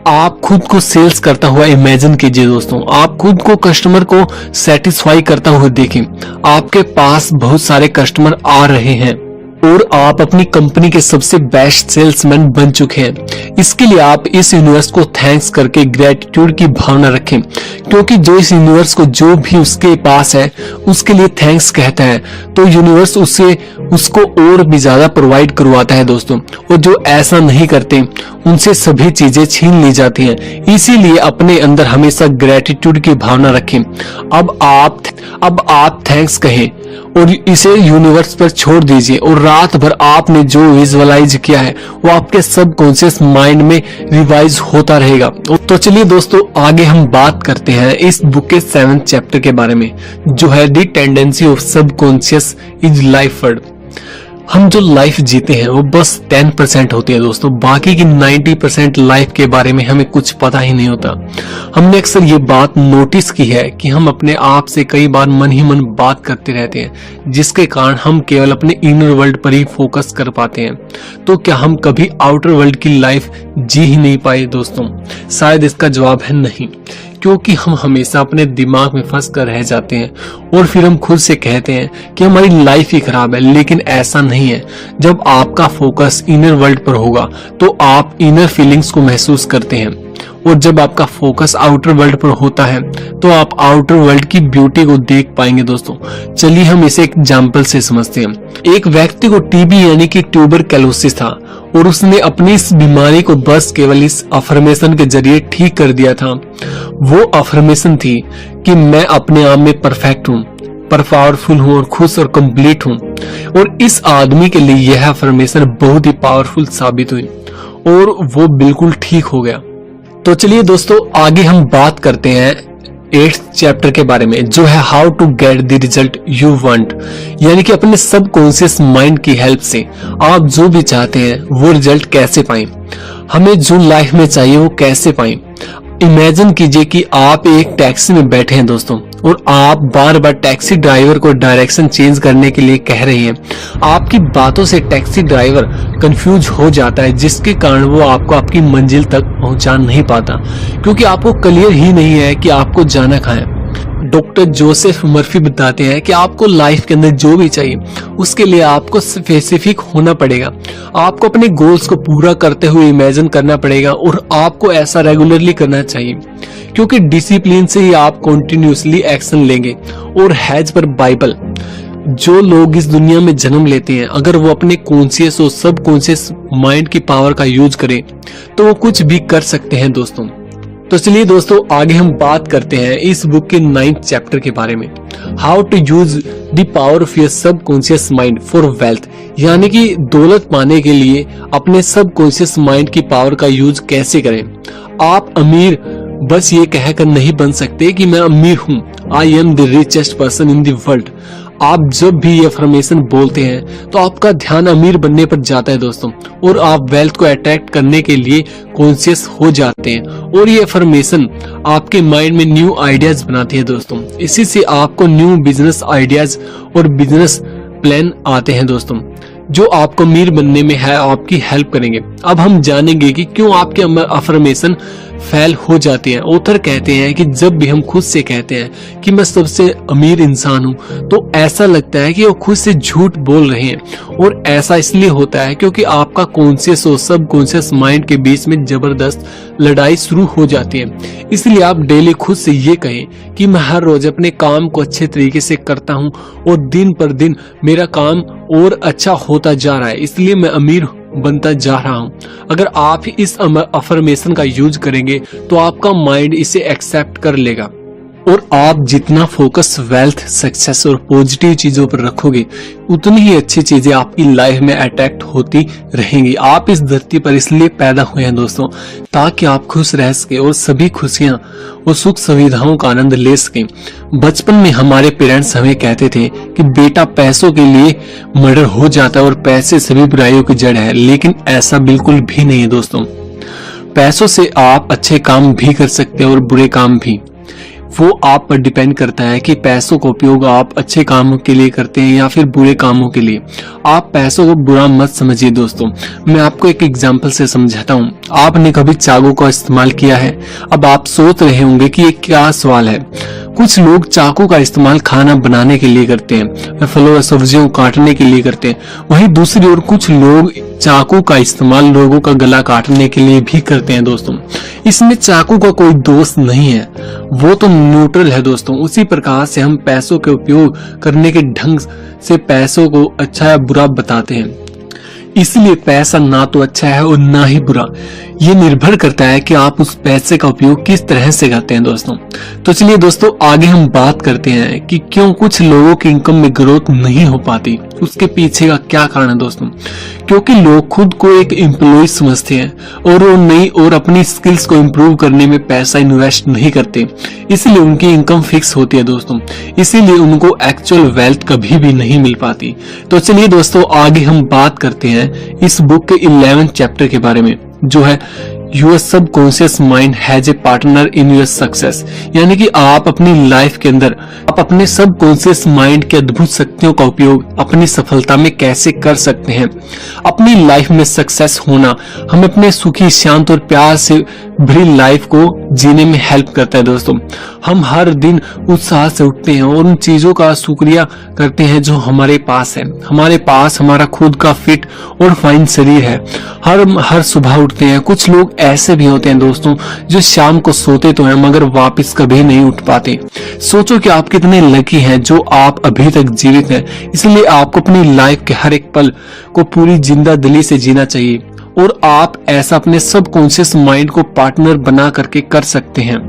आप खुद को सेल्स करता हुआ इमेजिन कीजिए दोस्तों। आप खुद को कस्टमर को सेटिस्फाई करता हुआ देखें। आपके पास बहुत सारे कस्टमर आ रहे हैं और आप अपनी कंपनी के सबसे बेस्ट सेल्समैन बन चुके हैं। इसके लिए आप इस यूनिवर्स को थैंक्स करके ग्रेटिट्यूड की भावना रखें, क्योंकि जो इस यूनिवर्स को जो भी उसके पास है उसके लिए थैंक्स कहता है तो यूनिवर्स उसको और भी ज्यादा प्रोवाइड करवाता है दोस्तों। और जो ऐसा नहीं करते उनसे सभी चीजें छीन ली जाती हैं। इसीलिए अपने अंदर हमेशा ग्रेटिट्यूड की भावना रखें। अब आप थैंक्स कहें और इसे यूनिवर्स पर छोड़ दीजिए और रात भर आपने जो विजुअलाइज किया है वो आपके सबकॉन्शियस माइंड में रिवाइज होता रहेगा। तो चलिए दोस्तों आगे हम बात करते हैं इस बुक के 7th चैप्टर के बारे में जो है the tendency of subconscious is life word. हम जो लाइफ जीते हैं वो बस 10% होती है दोस्तों। बाकी की 90% लाइफ के बारे में हमें कुछ पता ही नहीं होता। हमने अक्सर ये बात नोटिस की है कि हम अपने आप से कई बार मन ही मन बात करते रहते हैं जिसके कारण हम केवल अपने इनर वर्ल्ड पर ही फोकस कर पाते हैं। तो क्या हम कभी आउटर वर्ल्ड की लाइफ जी ही नहीं पाए दोस्तों? शायद इसका जवाब है नहीं, क्योंकि हम हमेशा अपने दिमाग में फंस कर रह जाते हैं और फिर हम खुद से कहते हैं कि हमारी लाइफ ही खराब है। लेकिन ऐसा नहीं है। जब आपका फोकस इनर वर्ल्ड पर होगा तो आप इनर फीलिंग्स को महसूस करते हैं और जब आपका फोकस आउटर वर्ल्ड पर होता है तो आप आउटर वर्ल्ड की ब्यूटी को देख पाएंगे दोस्तों। चलिए हम इसे एक एग्जांपल से समझते हैं। एक व्यक्ति को टीबी यानी कि ट्यूबरक्लोसिस था और उसने अपनी इस बीमारी को बस केवल इस अफर्मेशन के जरिए ठीक कर दिया था। वो अफर्मेशन थी कि मैं अपने आप में परफेक्ट हूँ, पर पावरफुल हूँ और खुश और कंप्लीट हूँ। और इस आदमी के लिए यह अफर्मेशन बहुत ही पावरफुल साबित हुई और वो बिल्कुल ठीक हो गया। तो चलिए दोस्तों आगे हम बात करते हैं 8th चैप्टर के बारे में जो है how to get the result you want, यानी कि अपने सबकॉन्शियस माइंड की हेल्प से आप जो भी चाहते हैं वो रिजल्ट कैसे पाएं। हमें जो लाइफ में चाहिए वो कैसे पाएं। इमेजिन कीजिए कि आप एक टैक्सी में बैठे हैं दोस्तों और आप बार बार टैक्सी ड्राइवर को डायरेक्शन चेंज करने के लिए कह रहे हैं। आपकी बातों से टैक्सी ड्राइवर कंफ्यूज हो जाता है जिसके कारण वो आपको आपकी मंजिल तक पहुंचा नहीं पाता, क्योंकि आपको क्लियर ही नहीं है कि आपको जाना कहाँ है। डॉक्टर जोसेफ मर्फी बताते हैं कि आपको लाइफ के अंदर जो भी चाहिए उसके लिए आपको स्पेसिफिक होना पड़ेगा। आपको अपने गोल्स को पूरा करते हुए इमेजिन करना पड़ेगा और आपको ऐसा रेगुलरली करना चाहिए, क्योंकि डिसिप्लिन से ही आप कंटिन्यूसली एक्शन लेंगे। और हैज पर बाइबल, जो लोग इस दुनिया में जन्म लेते हैं अगर वो अपने कॉन्शियस और सब कॉन्शियस माइंड की पावर का यूज करें तो वो कुछ भी कर सकते हैं दोस्तों। तो चलिए दोस्तों आगे हम बात करते हैं इस बुक के 9th चैप्टर के बारे में, how to use the power of your subconscious mind for wealth, यानी कि दौलत पाने के लिए अपने सबकॉन्शियस माइंड की पावर का यूज कैसे करें। आप अमीर बस ये कहकर नहीं बन सकते कि मैं अमीर हूं, I am the richest person in the world. आप जब भी ये अफर्मेशन बोलते हैं तो आपका ध्यान अमीर बनने पर जाता है दोस्तों, और आप वेल्थ को अट्रैक्ट करने के लिए कॉन्शियस हो जाते हैं। और ये अफर्मेशन आपके माइंड में न्यू आइडियाज बनाती है दोस्तों। इसी से आपको न्यू बिजनेस आइडियाज और बिजनेस प्लान आते हैं दोस्तों, जो आपको अमीर बनने में है आपकी हेल्प करेंगे। अब हम जानेंगे कि क्यों आपके अफर्मेशन फेल हो जाती है। ऑथर कहते हैं कि जब भी हम खुद से कहते हैं कि मैं सबसे अमीर इंसान हूं, तो ऐसा लगता है कि वो खुद से झूठ बोल रहे हैं। और ऐसा इसलिए होता है क्योंकि आपका कॉन्शियस और सब कॉन्शियस माइंड के बीच में जबरदस्त लड़ाई शुरू हो जाती है। इसलिए आप डेली खुद से ये कहें कि मैं हर रोज अपने काम को अच्छे तरीके से करता हूं और दिन पर दिन मेरा काम और अच्छा होता जा रहा है, इसलिए मैं अमीर बनता जा रहा हूं। अगर आप इस अफर्मेशन का यूज करेंगे तो आपका माइंड इसे एक्सेप्ट कर लेगा, और आप जितना फोकस वेल्थ, सक्सेस और पॉजिटिव चीजों पर रखोगे उतनी ही अच्छी चीजें आपकी लाइफ में अट्रैक्ट होती रहेंगी। आप इस धरती पर इसलिए पैदा हुए हैं दोस्तों, ताकि आप खुश रह सके और सभी खुशियां और सुख सुविधाओं का आनंद ले सकें। बचपन में हमारे पेरेंट्स हमें कहते थे कि बेटा पैसों के लिए मर्डर हो जाता है और पैसे सभी बुराइयों की जड़ है, लेकिन ऐसा बिल्कुल भी नहीं है दोस्तों। पैसों से आप अच्छे काम भी कर सकते हैं और बुरे काम भी। वो आप पर डिपेंड करता है कि पैसों का उपयोग आप अच्छे कामों के लिए करते हैं या फिर बुरे कामों के लिए। आप पैसों को बुरा मत समझिए दोस्तों। मैं आपको एक एग्जांपल से समझाता हूँ। आपने कभी चाकू का इस्तेमाल किया है? अब आप सोच रहे होंगे कि ये क्या सवाल है। कुछ लोग चाकू का इस्तेमाल खाना बनाने के लिए करते हैं, फलों और सब्जियों को काटने के लिए करते हैं। वहीं दूसरी ओर कुछ लोग चाकू का इस्तेमाल लोगों का गला काटने के लिए भी करते हैं दोस्तों। इसमें चाकू का कोई दोष नहीं है, वो तो न्यूट्रल है दोस्तों। उसी प्रकार से हम पैसों के उपयोग करने के ढंग से पैसों को अच्छा या बुरा बताते हैं। इसलिए पैसा ना तो अच्छा है और ना ही बुरा, ये निर्भर करता है कि आप उस पैसे का उपयोग किस तरह से करते हैं दोस्तों। तो चलिए दोस्तों आगे हम बात करते हैं कि क्यों कुछ लोगों की इनकम में ग्रोथ नहीं हो पाती, उसके पीछे का क्या कारण है दोस्तों। क्योंकि लोग खुद को एक एम्प्लॉय समझते हैं और वो नई और अपनी स्किल्स को इम्प्रूव करने में पैसा इन्वेस्ट नहीं करते, इसलिए उनकी इनकम फिक्स होती है दोस्तों। इसीलिए उनको एक्चुअल वेल्थ कभी भी नहीं मिल पाती। तो चलिए दोस्तों आगे हम बात करते हैं इस बुक के 11th चैप्टर के बारे में, जो है your subconscious mind has a partner in your success. यानी कि आप अपनी लाइफ के अंदर आप अपने सबकॉन्शियस माइंड की अद्भुत शक्तियों का उपयोग अपनी सफलता में कैसे कर सकते हैं। अपनी लाइफ में सक्सेस होना हमें अपने सुखी, शांत और प्यार से भरी लाइफ को जीने में हेल्प करता है दोस्तों। हम हर दिन उत्साह से उठते हैं और उन चीजों का शुक्रिया करते हैं जो हमारे पास है। हमारे पास हमारा खुद का फिट और फाइन शरीर है। हर सुबह उठते हैं। कुछ लोग ऐसे भी होते हैं दोस्तों जो शाम को सोते तो हैं मगर वापस कभी नहीं उठ पाते। सोचो कि आप कितने लकी हैं जो आप अभी तक जीवित हैं। इसलिए आपको अपनी लाइफ के हर एक पल को पूरी जिंदा दिली से जीना चाहिए, और आप ऐसा अपने सबकॉन्शियस माइंड को पार्टनर बना करके कर सकते हैं।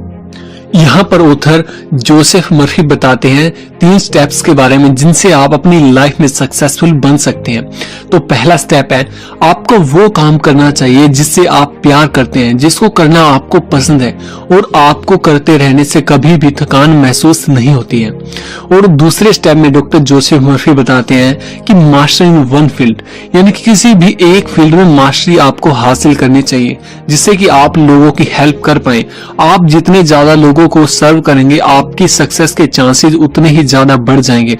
यहाँ पर ऑथर जोसेफ मर्फी बताते हैं 3 स्टेप्स के बारे में जिनसे आप अपनी लाइफ में सक्सेसफुल बन सकते हैं। तो पहला स्टेप है, आपको वो काम करना चाहिए जिससे आप प्यार करते हैं, जिसको करना आपको पसंद है और आपको करते रहने से कभी भी थकान महसूस नहीं होती है। और दूसरे स्टेप में डॉक्टर जोसेफ मर्फी बताते हैं कि मास्टर इन वन फील्ड, यानी कि किसी भी एक फील्ड में मास्टरी आपको हासिल करनी चाहिए जिससे कि आप लोगों की हेल्प कर पाए। आप जितने ज्यादा लोगों लोगों को सर्व करेंगे, आपकी सक्सेस के चांसेस उतने ही ज्यादा बढ़ जाएंगे।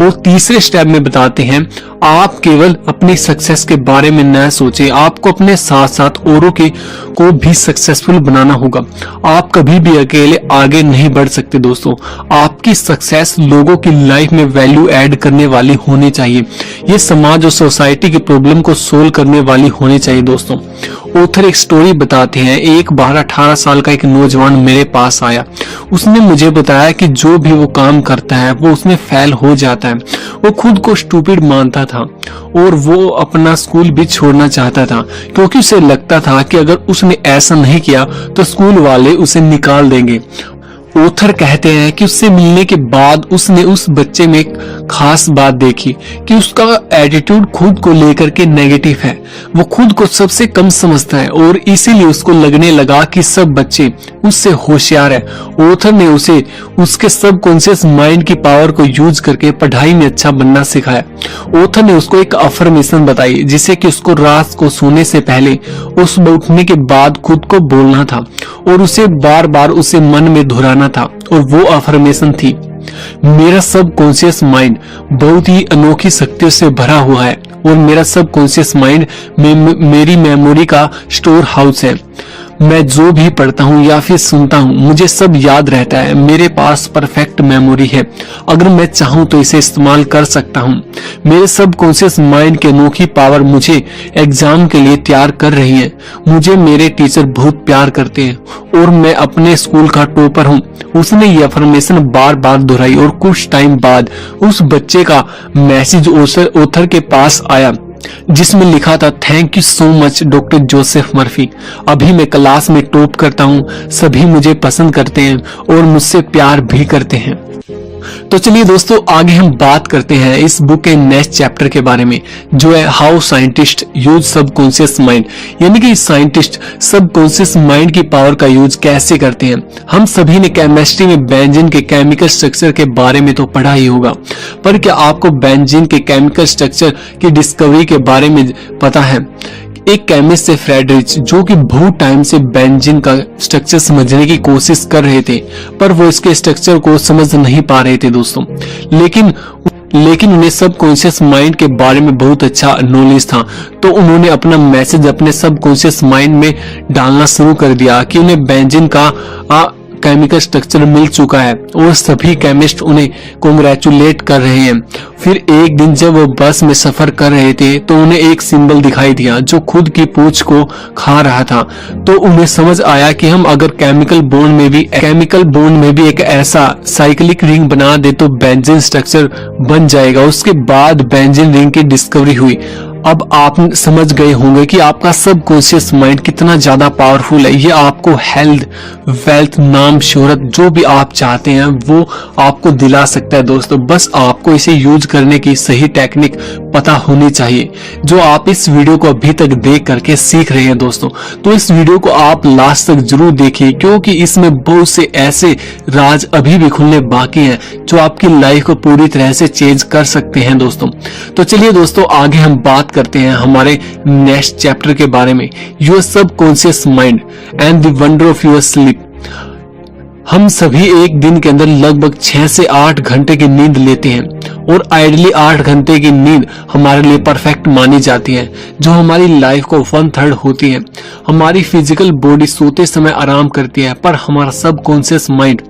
और तीसरे स्टेप में बताते हैं, आप केवल अपनी सक्सेस के बारे में न सोचें, आपको अपने साथ साथ औरों के को भी सक्सेसफुल बनाना होगा। आप कभी भी अकेले आगे नहीं बढ़ सकते दोस्तों। आपकी सक्सेस लोगों की लाइफ में वैल्यू ऐड करने वाली होनी चाहिए। ये समाज और सोसाइटी की प्रॉब्लम को सोल्व करने वाली होनी चाहिए दोस्तों। ऑथर एक स्टोरी बताते हैं। एक 12-18 साल का एक नौजवान मेरे पास आया। उसने मुझे बताया कि जो भी वो काम करता है वो उसमें फेल हो जाता है। वो खुद को स्टूपिड मानता था और वो अपना स्कूल भी छोड़ना चाहता था, क्योंकि उसे लगता था कि अगर उसने ऐसा नहीं किया तो स्कूल वाले उसे निकाल देंगे। ऑथर कहते हैं कि उससे मिलने के बाद उसने उस बच्चे में एक खास बात देखी कि उसका एटीट्यूड खुद को लेकर के नेगेटिव है। वो खुद को सबसे कम समझता है और इसीलिए उसको लगने लगा कि सब बच्चे उससे होशियार है। ऑथर ने उसे उसके सबकॉन्शियस माइंड की पावर को यूज करके पढ़ाई में अच्छा बनना सिखाया। ऑथर ने उसको एक अफर्मेशन बताई, जिसे कि उसको रात को सोने से पहले और सुबह उठने के बाद खुद को बोलना था और उसे बार बार उसे मन में दोहराना था। और वो अफर्मेशन थी, मेरा सबकॉन्शियस माइंड बहुत ही अनोखी शक्तियों से भरा हुआ है और मेरा सबकॉन्शियस माइंड मेरी मेमोरी का स्टोर हाउस है। मैं जो भी पढ़ता हूँ या फिर सुनता हूँ मुझे सब याद रहता है। मेरे पास परफेक्ट मेमोरी है, अगर मैं चाहूँ तो इसे इस्तेमाल कर सकता हूँ। मेरे सबकॉन्शियस माइंड की अनोखी पावर मुझे एग्जाम के लिए तैयार कर रही है। मुझे मेरे टीचर बहुत प्यार करते हैं और मैं अपने स्कूल का टॉपर हूँ। उसने ये अफर्मेशन बार बार दोहराई और कुछ टाइम बाद उस बच्चे का मैसेज ऑथर के पास आया, जिसमें लिखा था, thank you so much doctor Joseph Murphy. अभी मैं क्लास में टॉप करता हूँ, सभी मुझे पसंद करते हैं और मुझसे प्यार भी करते हैं। तो चलिए दोस्तों, आगे हम बात करते हैं इस बुक के नेक्स्ट चैप्टर के बारे में, जो है how scientist use subconscious mind. यानी कि साइंटिस्ट सबकॉन्शियस माइंड की पावर का यूज कैसे करते हैं। हम सभी ने केमिस्ट्री में बेंजीन के केमिकल स्ट्रक्चर के बारे में तो पढ़ा ही होगा, पर क्या आपको बेंजीन के केमिकल स्ट्रक्चर की डिस्कवरी के बारे में पता है? एक केमिस्ट है फ्रेडरिच, जो कि बहुत टाइम से बेंजीन का स्ट्रक्चर समझने की कोशिश कर रहे थे, पर वो इसके स्ट्रक्चर को समझ नहीं पा रहे थे दोस्तों। लेकिन उन्हें सबकॉन्शियस माइंड के बारे में बहुत अच्छा नॉलेज था, तो उन्होंने अपना मैसेज अपने सबकॉन्शियस माइंड में डालना शुरू कर दिया कि उन्हें बेंजीन का केमिकल स्ट्रक्चर मिल चुका है और सभी केमिस्ट उन्हें कांग्रेचुलेट कर रहे हैं। फिर एक दिन जब वो बस में सफर कर रहे थे तो उन्हें एक सिंबल दिखाई दिया जो खुद की पूंछ को खा रहा था। तो उन्हें समझ आया कि हम अगर केमिकल बॉन्ड में भी एक ऐसा साइक्लिक रिंग बना दे तो बेंजीन स्ट्रक्चर बन जाएगा। उसके बाद बेंजीन रिंग की डिस्कवरी हुई। अब आप समझ गए होंगे कि आपका सबकॉन्शियस माइंड कितना ज्यादा पावरफुल है। ये आपको हेल्थ, वेल्थ, नाम, शोहरत जो भी आप चाहते हैं वो आपको दिला सकता है दोस्तों। बस आपको इसे यूज करने की सही टेक्निक पता होनी चाहिए, जो आप इस वीडियो को अभी तक देख करके सीख रहे हैं दोस्तों। तो इस वीडियो को आप लास्ट तक जरूर देखिए, क्योंकि इसमें बहुत से ऐसे राज अभी भी खुलने बाकी हैं जो आपकी लाइफ को पूरी तरह से चेंज कर सकते हैं दोस्तों। तो चलिए दोस्तों, आगे हम बात करते हैं हमारे नेक्स्ट चैप्टर के बारे में, your subconscious mind and the wonder of your sleep. हम सभी एक दिन के अंदर लगभग 6 से 8 घंटे की नींद लेते हैं और आइडियली 8 घंटे की नींद हमारे लिए परफेक्ट मानी जाती है, जो हमारी लाइफ को 1/3 होती है। हमारी फिजिकल बॉडी सोते समय आराम करती है, पर हमारा सबकॉन्शियस माइंड,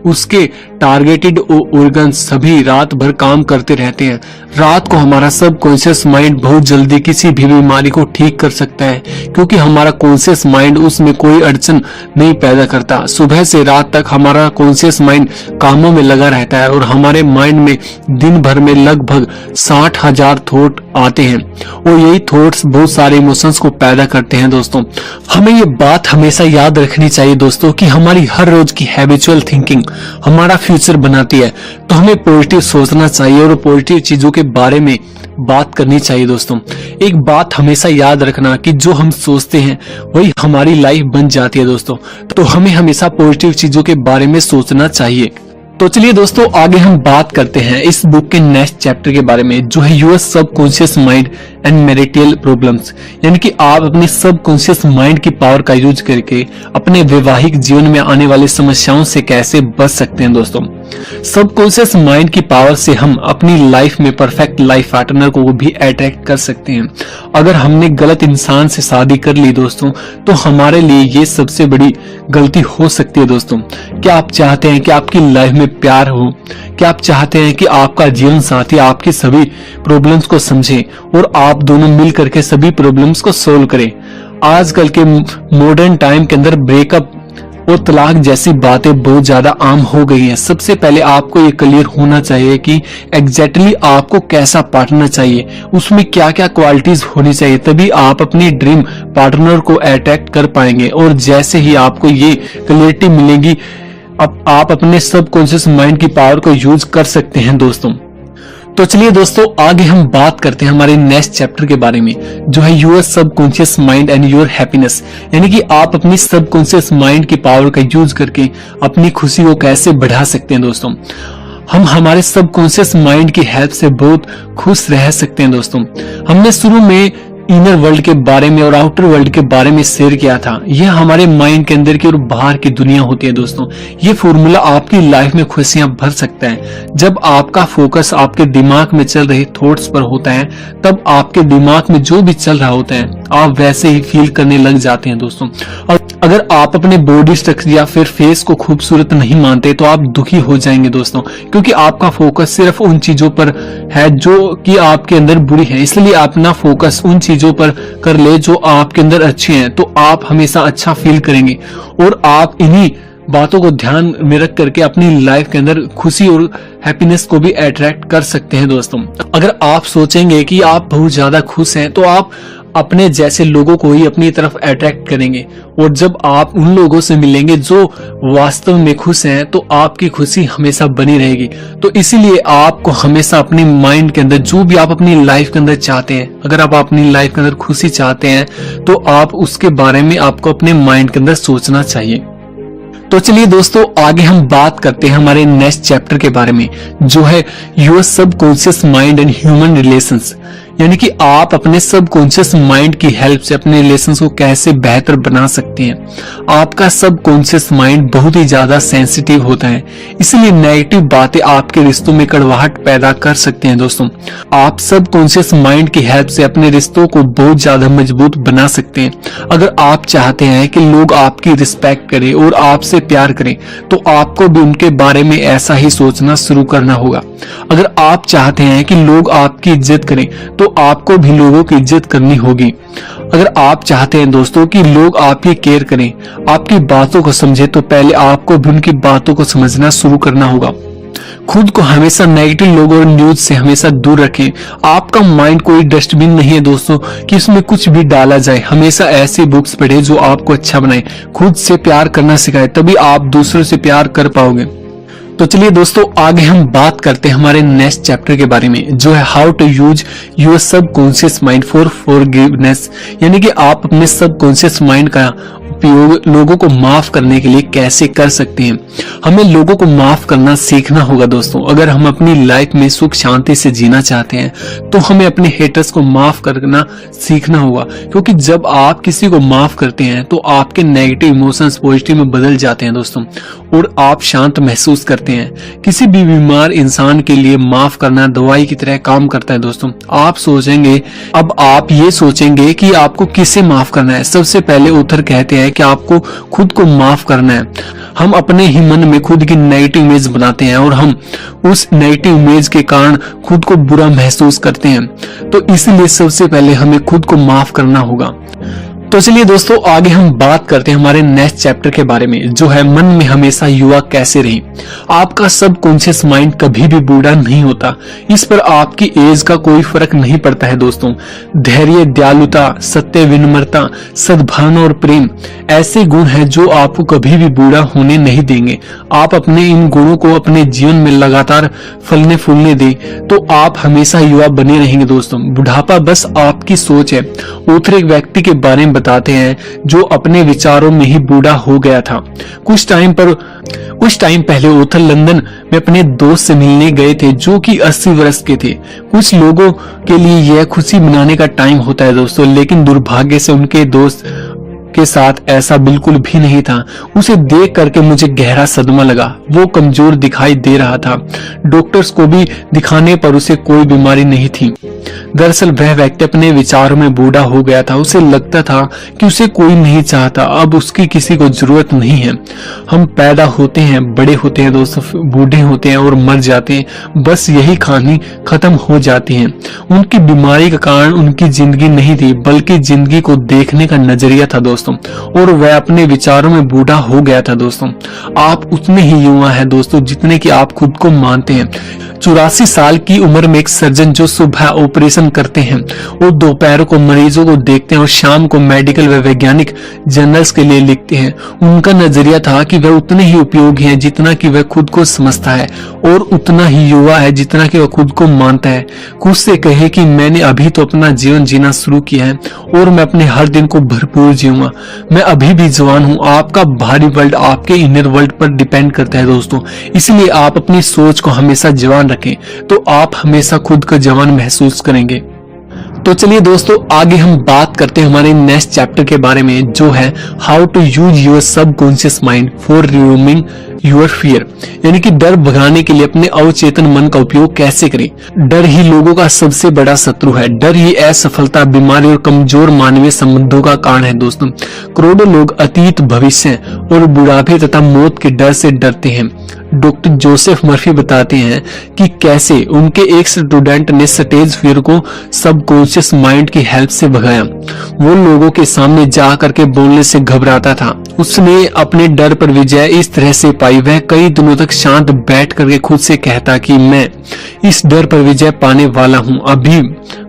उसके टारगेटेड ऑर्गन सभी रात भर काम करते रहते हैं। रात को हमारा सबकॉन्शियस माइंड बहुत जल्दी किसी भी बीमारी को ठीक कर सकता है, क्योंकि हमारा कॉन्शियस माइंड उसमें कोई अड़चन नहीं पैदा करता। सुबह से रात तक हमारा कॉन्शियस माइंड कामों में लगा रहता है और हमारे माइंड में दिन भर में लगभग 60,000 थॉट आते हैं और यही थॉट्स बहुत सारे इमोशंस को पैदा करते हैं दोस्तों। हमें ये बात हमेशा याद रखनी चाहिए दोस्तों कि हमारी हर रोज की हैबिचुअल थिंकिंग हमारा फ्यूचर बनाती है। तो हमें पॉजिटिव सोचना चाहिए और पॉजिटिव चीजों के बारे में बात करनी चाहिए दोस्तों। एक बात हमेशा याद रखना कि जो हम सोचते हैं वही हमारी लाइफ बन जाती है दोस्तों। तो हमें हमेशा पॉजिटिव चीजों के बारे में सोचना चाहिए। तो चलिए दोस्तों आगे हम बात करते हैं इस बुक के नेक्स्ट चैप्टर के बारे में, जो है your subconscious mind and marital problems. यानी कि आप अपने सबकॉन्शियस माइंड की पावर का यूज करके अपने वैवाहिक जीवन में आने वाली समस्याओं से कैसे बच सकते हैं। दोस्तों सबकॉन्शियस माइंड की पावर से हम अपनी लाइफ में परफेक्ट लाइफ पार्टनर को भी अट्रैक्ट कर सकते हैं। अगर हमने गलत इंसान से शादी कर ली दोस्तों, तो हमारे लिए ये सबसे बड़ी गलती हो सकती है। दोस्तों क्या आप चाहते हैं कि आपकी लाइफ में प्यार हो? क्या आप चाहते हैं कि आपका जीवन साथी आपकी सभी प्रॉब्लम्स को समझे और आप दोनों मिल करके सभी प्रॉब्लम्स को सोल्व करें? आजकल के मॉडर्न टाइम के अंदर ब्रेकअप और तलाक जैसी बातें बहुत ज्यादा आम हो गई हैं। सबसे पहले आपको ये क्लियर होना चाहिए कि एग्जैक्टली आपको कैसा पार्टनर चाहिए, उसमें क्या क्या क्वालिटीज होनी चाहिए, तभी आप अपनी ड्रीम पार्टनर को अट्रैक्ट कर पाएंगे। और जैसे ही आपको ये क्लियरिटी मिलेगी, अब आप अपने सबकॉन्शियस माइंड की पावर को यूज कर सकते हैं। दोस्तों तो चलिए दोस्तों आगे हम बात करते हैं हमारे नेक्स्ट चैप्टर के बारे में, जो है your subconscious mind and your happiness. यानी कि आप अपनी सबकॉन्शियस माइंड की पावर का यूज करके अपनी खुशी को कैसे बढ़ा सकते हैं। दोस्तों हम हमारे सबकॉन्शियस माइंड की हेल्प से बहुत खुश रह सकते हैं। दोस्तों हमने शुरू में इनर वर्ल्ड के बारे में और आउटर वर्ल्ड के बारे में शेयर किया था। यह हमारे माइंड के अंदर की और बाहर की दुनिया होती है। दोस्तों ये फॉर्मूला आपकी लाइफ में खुशियां भर सकता है। जब आपका फोकस आपके दिमाग में चल रहे थॉट्स पर होता है, तब आपके दिमाग में जो भी चल रहा होता है आप वैसे ही फील करने लग जाते हैं। दोस्तों और अगर आप अपने बॉडी स्ट्रक्चर या फिर फेस को खूबसूरत नहीं मानते तो आप दुखी हो जाएंगे। दोस्तों क्योंकि आपका फोकस सिर्फ उन चीजों पर है जो कि आपके अंदर बुरी है। इसलिए अपना फोकस उन चीजों पर कर ले जो आपके अंदर अच्छी हैं, तो आप हमेशा अच्छा फील करेंगे और आप इन्हीं बातों को ध्यान में रख करके अपनी लाइफ के अंदर खुशी और हैप्पीनेस को भी अट्रैक्ट कर सकते हैं। दोस्तों अगर आप सोचेंगे कि आप बहुत ज्यादा खुश हैं, तो आप अपने जैसे लोगों को ही अपनी तरफ अट्रैक्ट करेंगे। और जब आप उन लोगों से मिलेंगे जो वास्तव में खुश हैं, तो आपकी खुशी हमेशा बनी रहेगी। तो इसीलिए आपको हमेशा अपनी माइंड के अंदर जो भी आप अपनी लाइफ के अंदर चाहते हैं, अगर आप अपनी लाइफ के अंदर खुशी चाहते हैं, तो आप उसके बारे में आपको अपने माइंड के अंदर सोचना चाहिए। तो चलिए दोस्तों आगे हम बात करते हैं हमारे नेक्स्ट चैप्टर के बारे में, जो है your subconscious mind and human relations. यानी कि आप अपने सबकॉन्शियस माइंड की हेल्प से अपने रिलेशंस को कैसे बेहतर बना सकते हैं। आपका सबकॉन्शियस माइंड बहुत ही ज्यादा सेंसिटिव होता है, इसलिए नेगेटिव बातें आपके रिश्तों में कड़वाहट पैदा कर सकते हैं। दोस्तों आप सबकॉन्शियस माइंड की हेल्प से अपने रिश्तों को बहुत ज्यादा मजबूत बना सकते हैं। अगर आप चाहते हैं कि लोग आपकी रिस्पेक्ट करें और आपसे प्यार करें, तो आपको भी उनके बारे में ऐसा ही सोचना शुरू करना होगा। अगर आप चाहते हैं कि लोग आपकी इज्जत करें, तो आपको भी लोगों की इज्जत करनी होगी। अगर आप चाहते हैं दोस्तों कि लोग आपकी केयर करें, आपकी बातों को समझे, तो पहले आपको भी उनकी बातों को समझना शुरू करना होगा। खुद को हमेशा नेगेटिव लोगों और न्यूज से हमेशा दूर रखें। आपका माइंड कोई डस्टबिन नहीं है दोस्तों कि इसमें कुछ भी डाला जाए। हमेशा ऐसी बुक्स पढ़े जो आपको अच्छा बनाए। खुद से प्यार करना सिखाए, तभी आप दूसरों से प्यार कर पाओगे। तो चलिए दोस्तों आगे हम बात करते हैं हमारे नेक्स्ट चैप्टर के बारे में, जो है how to use your subconscious mind for forgiveness. यानी कि आप अपने सबकॉन्शियस माइंड का उपयोग लोगों को माफ करने के लिए कैसे कर सकते हैं। हमें लोगों को माफ करना सीखना होगा। दोस्तों अगर हम अपनी लाइफ में सुख शांति से जीना चाहते हैं, तो हमें अपने हेटर्स को माफ करना सीखना होगा। क्योंकि जब आप किसी को माफ करते हैं, तो आपके नेगेटिव इमोशंस पॉजिटिव में बदल जाते हैं दोस्तों, और आप शांत महसूस करते हैं। किसी भी बीमार इंसान के लिए माफ करना दवाई की तरह काम करता है। दोस्तों आप सोचेंगे, अब आप ये सोचेंगे कि आपको किसे माफ करना है। सबसे पहले ऑथर कहते हैं कि आपको खुद को माफ करना है। हम अपने ही मन में खुद की नेगेटिव इमेज बनाते हैं और हम उस नेगेटिव इमेज के कारण खुद को बुरा महसूस करते हैं। तो इसलिए सबसे पहले हमें खुद को माफ करना होगा। तो चलिए दोस्तों आगे हम बात करते हैं हमारे नेक्स्ट चैप्टर के बारे में, जो है मन में हमेशा युवा कैसे रहे। आपका सबकॉन्शियस माइंड कभी भी बूढ़ा नहीं होता। इस पर आपकी एज का कोई फर्क नहीं पड़ता है। दोस्तों धैर्य, दयालुता, सत्य, विनम्रता, सद्भावना और प्रेम ऐसे गुण हैं जो आपको कभी भी बूढ़ा होने नहीं देंगे। आप अपने इन गुणों को अपने जीवन में लगातार फलने फूलने दें, तो आप हमेशा युवा बने रहेंगे। दोस्तों बुढ़ापा बस आपकी सोच है। ऑथर एक व्यक्ति के बारे में बताते हैं जो अपने विचारों में ही बूढ़ा हो गया था। कुछ टाइम पहले ओथर लंदन में अपने दोस्त से मिलने गए थे जो कि 80 वर्ष के थे। कुछ लोगों के लिए यह खुशी मनाने का टाइम होता है दोस्तों, लेकिन दुर्भाग्य से उनके दोस्त के साथ ऐसा बिल्कुल भी नहीं था। उसे देख करके मुझे गहरा सदमा लगा। वो कमजोर दिखाई दे रहा था। डॉक्टर्स को भी दिखाने पर उसे कोई बीमारी नहीं थी। दरअसल वह व्यक्ति अपने विचारों में बूढ़ा हो गया था। उसे लगता था कि उसे कोई नहीं चाहता, अब उसकी किसी को जरूरत नहीं है। हम पैदा होते हैं, बड़े होते हैं दोस्तों, बूढ़े होते हैं और मर जाते हैं, बस यही कहानी खत्म हो जाती है। उनकी बीमारी का कारण उनकी जिंदगी नहीं थी, बल्कि जिंदगी को देखने का नजरिया था दोस्तों, और वह अपने विचारों में बूढ़ा हो गया था दोस्तों। आप उतने ही युवा हैं दोस्तों जितने कि आप खुद को मानते हैं। 84 साल की उम्र में एक सर्जन जो सुबह ऑपरेशन करते हैं और दोपहर को मरीजों को देखते हैं और शाम को मेडिकल व वैज्ञानिक जर्नल्स के लिए लिखते हैं, उनका नजरिया था कि वह उतने ही उपयोगी हैं जितना कि वह खुद को समझता है, और उतना ही युवा है जितना कि वह खुद को मानता है। खुद से कहे कि मैंने अभी तो अपना जीवन जीना शुरू किया है और मैं अपने हर दिन को भरपूर जीऊंगा। मैं अभी भी जवान हूँ। आपका बाहरी वर्ल्ड आपके इनर वर्ल्ड पर डिपेंड करता है दोस्तों, इसलिए आप अपनी सोच को हमेशा जवान रखें तो आप हमेशा खुद को जवान महसूस करेंगे। तो चलिए दोस्तों, आगे हम बात करते हैं हमारे नेक्स्ट चैप्टर के बारे में, जो है how to use your subconscious mind for removing your fear, यानी कि डर भगाने के लिए अपने अवचेतन मन का उपयोग कैसे करें। डर ही लोगों का सबसे बड़ा शत्रु है। डर ही असफलता, बीमारी और कमजोर मानवीय संबंधों का कारण है दोस्तों। करोड़ों लोग अतीत, भविष्य और बुढ़ापे तथा मौत के डर से डरते हैं। डॉक्टर जोसेफ मर्फी बताते हैं कि कैसे उनके एक स्टूडेंट ने स्टेज फियर को सबकॉन्शियस माइंड की हेल्प से भगाया। वो लोगों के सामने जा करके बोलने से घबराता था। उसने अपने डर पर विजय इस तरह से पाई। वह कई दिनों तक शांत बैठ करके खुद से कहता कि मैं इस डर पर विजय पाने वाला हूँ। अभी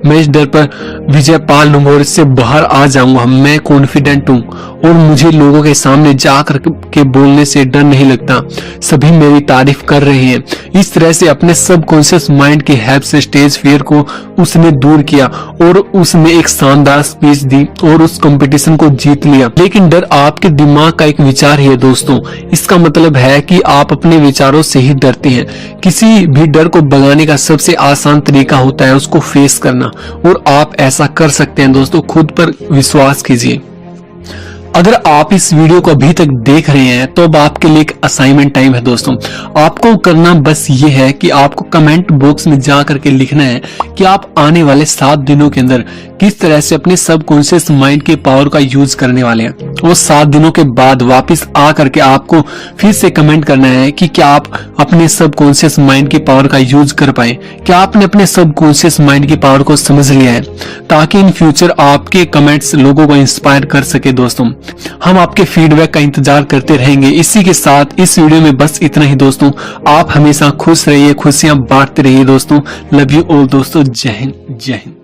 मैं इस डर पर विजय पा लूंगा और इससे बाहर आ जाऊंगा। मैं कॉन्फिडेंट हूँ और मुझे लोगों के सामने जाकर के बोलने से डर नहीं लगता। सभी मेरी तारीफ कर रहे हैं। इस तरह से अपने सबकॉन्शियस माइंड की हेल्प से स्टेज फियर को उसने दूर किया और उसने एक शानदार स्पीच दी और उस कंपटीशन को जीत लिया। लेकिन डर आपके दिमाग का एक विचार ही है दोस्तों। इसका मतलब है कि आप अपने विचारों से ही डरते हैं। किसी भी डर को भगाने का सबसे आसान तरीका होता है उसको फेस करना, और आप ऐसा कर सकते हैं दोस्तों। खुद पर विश्वास कीजिए। अगर आप इस वीडियो को अभी तक देख रहे हैं तो अब आपके लिए एक असाइनमेंट टाइम है दोस्तों। आपको करना बस ये है कि आपको कमेंट बॉक्स में जा करके लिखना है कि आप आने वाले 7 दिनों के अंदर किस तरह से अपने सबकॉन्शियस माइंड के पावर का यूज करने वाले हैं। और 7 दिनों के बाद वापस आ करके आपको फिर से कमेंट करना है कि क्या आप अपने सबकॉन्शियस माइंड की पावर का यूज कर पाए, क्या आपने अपने सबकॉन्शियस माइंड की पावर को समझ लिया है, ताकि इन फ्यूचर आपके कमेंट्स लोगों को इंस्पायर कर सके दोस्तों। हम आपके फीडबैक का इंतजार करते रहेंगे। इसी के साथ इस वीडियो में बस इतना ही दोस्तों। आप हमेशा खुश रहिए, खुशियां बांटते रहिए दोस्तों। लव यू ऑल दोस्तों। जय हिंद, जय हिंद।